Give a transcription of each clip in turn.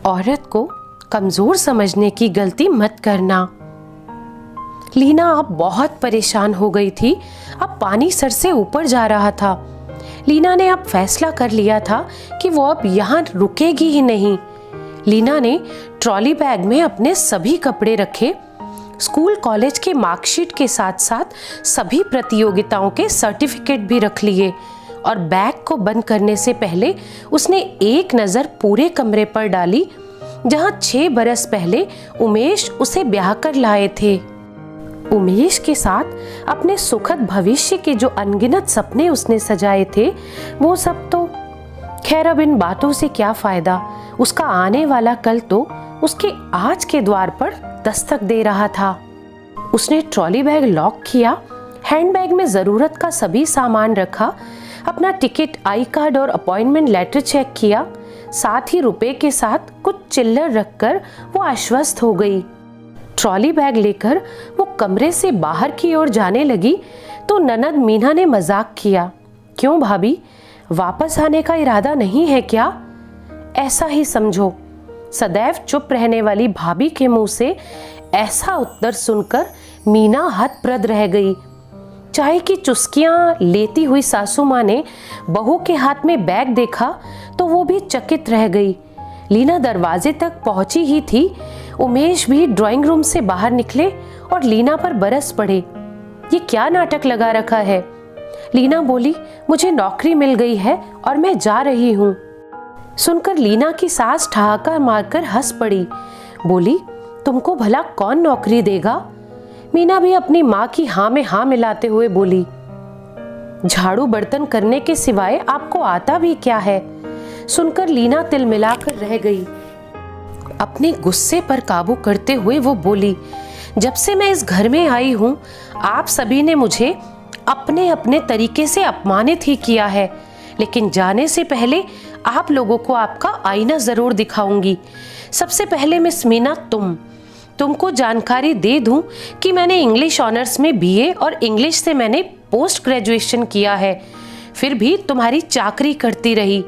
औरत को कमजोर समझने की गलती मत करना। लीना अब बहुत परेशान हो गई थी। अब पानी सर से ऊपर जा रहा था। लीना ने अब फैसला कर लिया था कि वो अब यहाँ रुकेगी ही नहीं। लीना ने ट्रॉली बैग में अपने सभी कपड़े रखे, स्कूल कॉलेज के मार्कशीट के साथ साथ सभी प्रतियोगिताओं के सर्टिफिकेट भी रख लिए और बैग को बंद करने से पहले उसने एक नज़र पूरे कमरे पर डाली जहां 6 बरस पहले उमेश उसे ब्याह कर लाए थे। उमेश के साथ अपने सुखद भविष्य के जो अनगिनत सपने उसने सजाए थे, वो सब तो खैर अब इन बातों से क्या फायदा। उसका आने वाला कल तो उसके आज के द्वार पर दस्तक दे रहा था। उसने ट्रॉली बैग लॉक किया, हैंडबैग में जरूरत का सभी सामान रखा, अपना टिकट, आई कार्ड और अपॉइंटमेंट लेटर चेक किया, साथ ही रुपए के साथ कुछ चिल्लर रखकर वो आश्वस्त हो गई। ट्रॉली बैग लेकर वो कमरे से बाहर की ओर जाने लगी तो ननद मीना ने मजाक किया, क्यों भाभी, वापस आने का इरादा नहीं है क्या? ऐसा ही समझो। सदैव चुप रहने वाली भाभी के मुंह से ऐसा उत्तर सुनकर मीना हतप्रद रह गई। चाय की चुस्कियां लेती हुई सासू माँ ने बहू के हाथ में बैग देखा तो वो भी चकित रह गई। लीना दरवाजे तक पहुंची ही थी, उमेश भी ड्राइंग रूम से बाहर निकले और लीना पर बरस पड़े। ये क्या नाटक लगा रखा है? लीना बोली, मुझे नौकरी मिल गई है और मैं जा रही हूँ। सुनकर लीना की सास ठहाका मारकर हंस पड़ी, बोली, तुमको भला कौन नौकरी देगा? मीना भी अपनी माँ की हाँ में हाँ मिलाते हुए बोली, झाड़ू बर्तन करने के सिवाय आपको आता भी क्या है? सुनकर लीना तिलमिलाकर रह गई। अपने गुस्से पर काबू करते हुए वो बोली, जब से मैं इस घर में आई हूँ आप सभी ने मुझे अपने अपने तरीके से अपमानित ही किया है, लेकिन जाने से पहले आप लोगों को आपका आईना जरूर दिखाऊंगी। सबसे पहले मिस मीना, तुमको जानकारी दे दूं कि मैंने इंग्लिश ऑनर्स में बीए और इंग्लिश से मैंने पोस्ट ग्रेजुएशन किया है, फिर भी तुम्हारी चाकरी करती रही।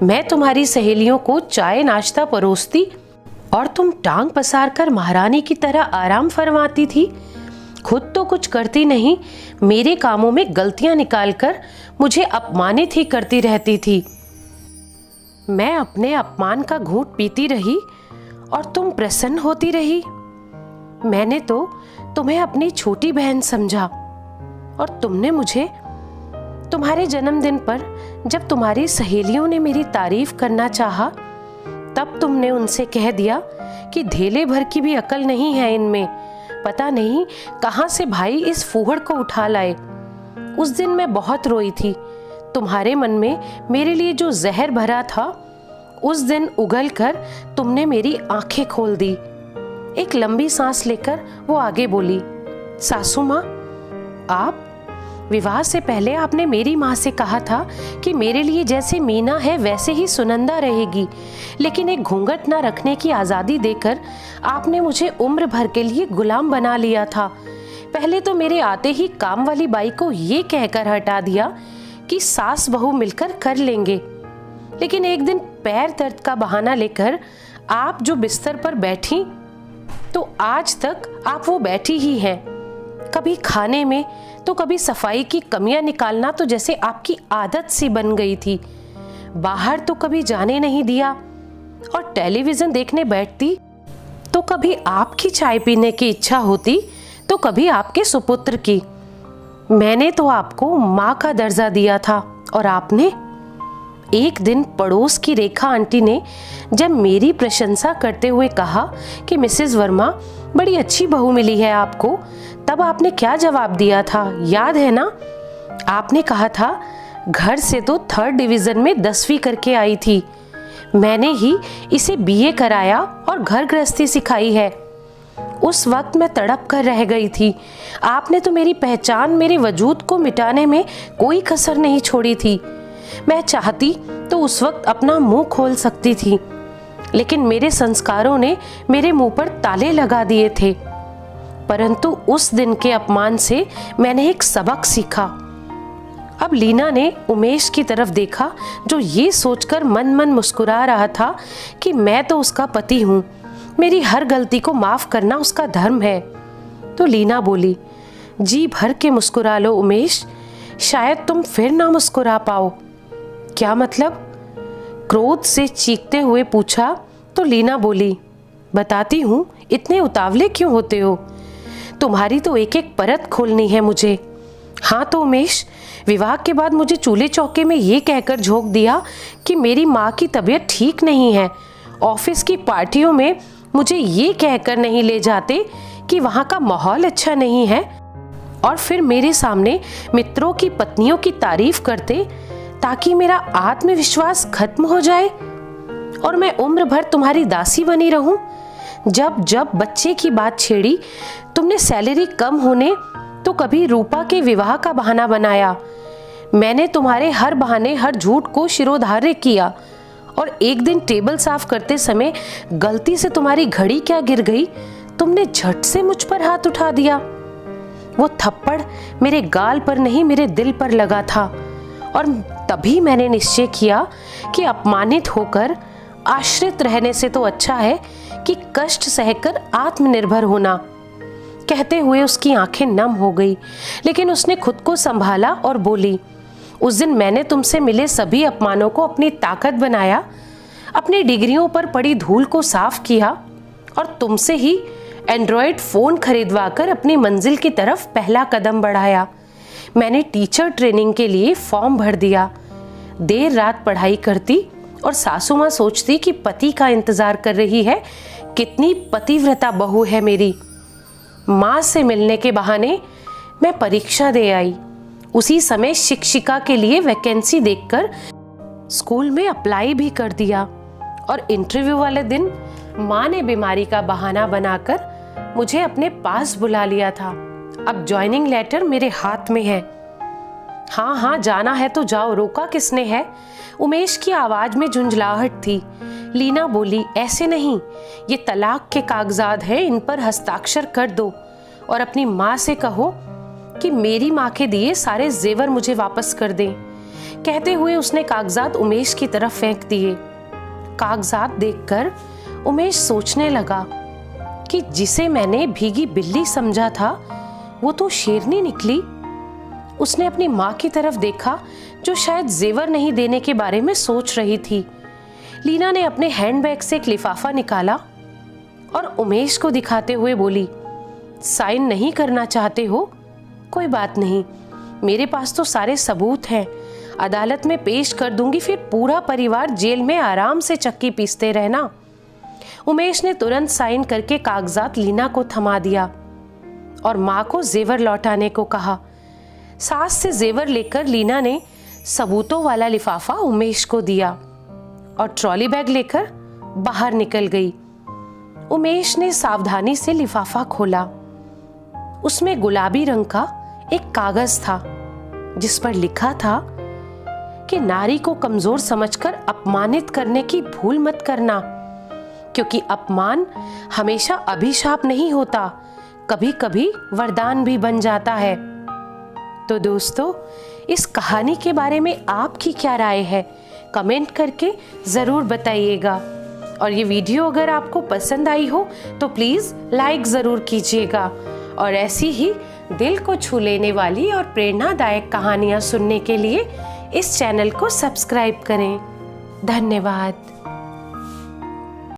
मैं तुम्हारी सहेलियों को चाय नाश्ता परोसती और तुम टांग पसार कर महारानी की तरह आराम फरमाती थी। खुद तो कुछ करती नहीं, मेरे कामों में गलतियां निकालकर मुझे अपमानित ही करती रहती थी। मैं अपने अपमान का घूंट पीती रही और तुम प्रसन्न होती रही। मैंने तो तुम्हें अपनी छोटी बहन समझा और तुमने मुझे तुम्हारे जन्मदिन पर जब तुम्हारी सहेलियों ने मेरी तारीफ करना चाहा, तब तुमने उनसे कह दिया कि धेले भर की भी अकल नहीं है इनमें, पता नहीं कहां से भाई इस फूहड़ को उठा लाए। उस दिन मैं बहुत रोई थी। तुम्हारे मन में मेरे लिए जो जहर भरा था, उस दिन उगल कर तुमने मेरी आंखें खोल दी। एक लंबी सांस लेकर वो आगे बोली, सासू माँ, आप विवाह से पहले आपने मेरी माँ से कहा था कि मेरे लिए जैसे मीना है वैसे ही सुनंदा रहेगी, लेकिन एक घूंघट ना रखने की आज़ादी देकर आपने मुझे उम्र भर के लिए गुलाम बना लिया था। पहले तो मेरे आते ही काम वाली बाई को ये कहकर हटा दिया कि सास बहू मिलकर कर लेंगे, लेकिन एक दिन पैर दर्द का बहाना लेकर आप जो बिस्तर पर बैठी, तो आज तक आप वो बैठी ही हैं। कभी खाने में तो कभी सफाई की कमियां निकालना तो जैसे आपकी आदत सी बन गई थी। बाहर तो कभी जाने नहीं दिया और टेलीविजन देखने बैठती तो कभी आपकी चाय पीने की इच्छा होती तो कभी आपके सुपुत्र की। मैंने तो आपको माँ का दर्जा दिया था और आपने। एक दिन पड़ोस की रेखा आंटी ने जब मेरी प्रशंसा करते हुए कहा कि मिसेस वर्मा बड़ी अच्छी बहू मिली है आपको, तब आपने क्या जवाब दिया था, याद है ना? आपने कहा था, घर से तो 3rd डिवीजन में 10वीं करके आई थी, मैंने ही इसे बीए कराया और घर गृहस्थी सिखाई है। उस वक्त मैं तड़प कर रह गई थी। आपने तो मेरी पहचान, मेरे वजूद को मिटाने में कोई कसर नहीं छोड़ी थी। मैं चाहती तो उस वक्त अपना मुंह खोल सकती थी, लेकिन मेरे संस्कारों ने मेरे मुंह पर ताले लगा दिए थे। परंतु उस दिन के अपमान से मैंने एक सबक सीखा। अब लीना ने उमेश की तरफ देखा, जो ये सोचकर मन मन मुस्कुरा रहा था कि मैं तो उसका पति हूँ, मेरी हर गलती को माफ करना उसका धर्म है। तो लीना बोली, जी भर के मुस्कुरा लो उमेश, शायद तुम फिर ना मुस्कुरा पाओ। क्या मतलब? क्रोध से चीखते हुए पूछा। तो लीना बोली, बताती हूँ, इतने उतावले क्यों होते हो? तुम्हारी तो एक एक परत खोलनी है मुझे। हाँ तो उमेश, विवाह के बाद मुझे चूल्हे चौके में ये कहकर झोंक दिया कि मेरी माँ की तबीयत ठीक नहीं है। ऑफिस की पार्टियों में मुझे ये कहकर नहीं ले जाते कि वहाँ का माहौल अच्छा नहीं है, और फिर मेरे सामने मित्रों की पत्नियों की तारीफ करते ताकि मेरा आत्मविश्वास खत्म हो जाए और मैं उम्र भर तुम्हारी दासी बनी रहूं। जब जब बच्चे की बात छेड़ी, तुमने सैलरी कम होने तो कभी रूपा के विवाह का बहाना बनाया। मैंने तुम्हारे हर बहाने, हर झूठ को शिरोधार्य किया, और एक दिन टेबल साफ करते समय गलती से तुम्हारी घड़ी क्या गिर गई, तुमने झट से मुझ पर हाथ उठा दिया। वो थप्पड़ मेरे गाल पर नहीं, मेरे दिल पर लगा था, और तभी मैंने निश्चय किया कि अपमानित होकर आश्रित रहने से तो अच्छा है कि कष्ट सहकर आत्मनिर्भर होना। कहते हुए उसकी आंखें नम हो गई, लेकिन उसने खुद को संभाला और बोली, उस दिन मैंने तुमसे मिले सभी अपमानों को अपनी ताकत बनाया, अपनी डिग्रियों पर पड़ी धूल को साफ किया, और तुमसे ही एंड्रॉयड फोन खरीदवाकर अपनी मंजिल की तरफ पहला कदम बढ़ाया। मैंने टीचर ट्रेनिंग के लिए फॉर्म भर दिया, देर रात पढ़ाई करती, और सासू माँ सोचती कि पति का इंतजार कर रही है, कितनी पतिव्रता बहू है मेरी। माँ से मिलने के बहाने मैं परीक्षा दे आई। उसी समय शिक्षिका के लिए वैकेंसी देखकर स्कूल में अप्लाई भी कर दिया, और इंटरव्यू वाले दिन माँ ने बीमारी का बहाना बनाकर मुझे अपने पास बुला लिया था। अब ज्वाइनिंग लेटर मेरे हाथ में है। हाँ हाँ, जाना है तो जाओ, रोका किसने है? उमेश की आवाज में झुंझलाहट थी। लीना बोली, ऐसे नहीं, ये तलाक के कागजात हैं, इन पर हस्ताक्षर कर दो, और अपनी माँ से कहो कि मेरी माँ के दिए सारे जेवर मुझे वापस कर दें। कहते हुए उसने कागजात उमेश की तरफ फेंक दिए। कागजात देखकर उमेश सोचने लगा कि जिसे मैंने भीगी बिल्ली समझा था, वो तो शेरनी निकली। उसने अपनी माँ की तरफ देखा, जो शायद जेवर नहीं देने के बारे में सोच रही थी। लीना ने अपने हैंडबैग से एक लिफाफा निकाला और उमेश को दिखाते हुए बोली, साइन नहीं करना चाहते हो? कोई बात नहीं, मेरे पास तो सारे सबूत हैं, अदालत में पेश कर दूंगी, फिर पूरा परिवार जेल में आराम से चक्की पीसते रहना। उमेश ने तुरंत साइन करके कागजात लीना को थमा दिया और माँ को जेवर लौटाने को कहा। सास से जेवर लेकर लीना ने सबूतों वाला लिफाफा उमेश को दिया और ट्रॉली बैग लेकर बाहर निकल गई। उमेश ने सावधानी से लिफाफा खोला। उसमें गुलाबी रंग का एक कागज था, जिस पर लिखा था कि नारी को कमजोर समझकर अपमानित करने की भूल मत करना, क्योंकि अपमान हमेशा अभिशाप नहीं होता, कभी कभी वरदान भी बन जाता है। तो दोस्तों, इस कहानी के बारे में आपकी क्या राय है? कमेंट करके ज़रूर बताइएगा। और ये वीडियो अगर आपको पसंद आई हो तो प्लीज़ लाइक ज़रूर कीजिएगा, और ऐसी ही दिल को छू लेने वाली और प्रेरणादायक कहानियाँ सुनने के लिए इस चैनल को सब्सक्राइब करें। धन्यवाद।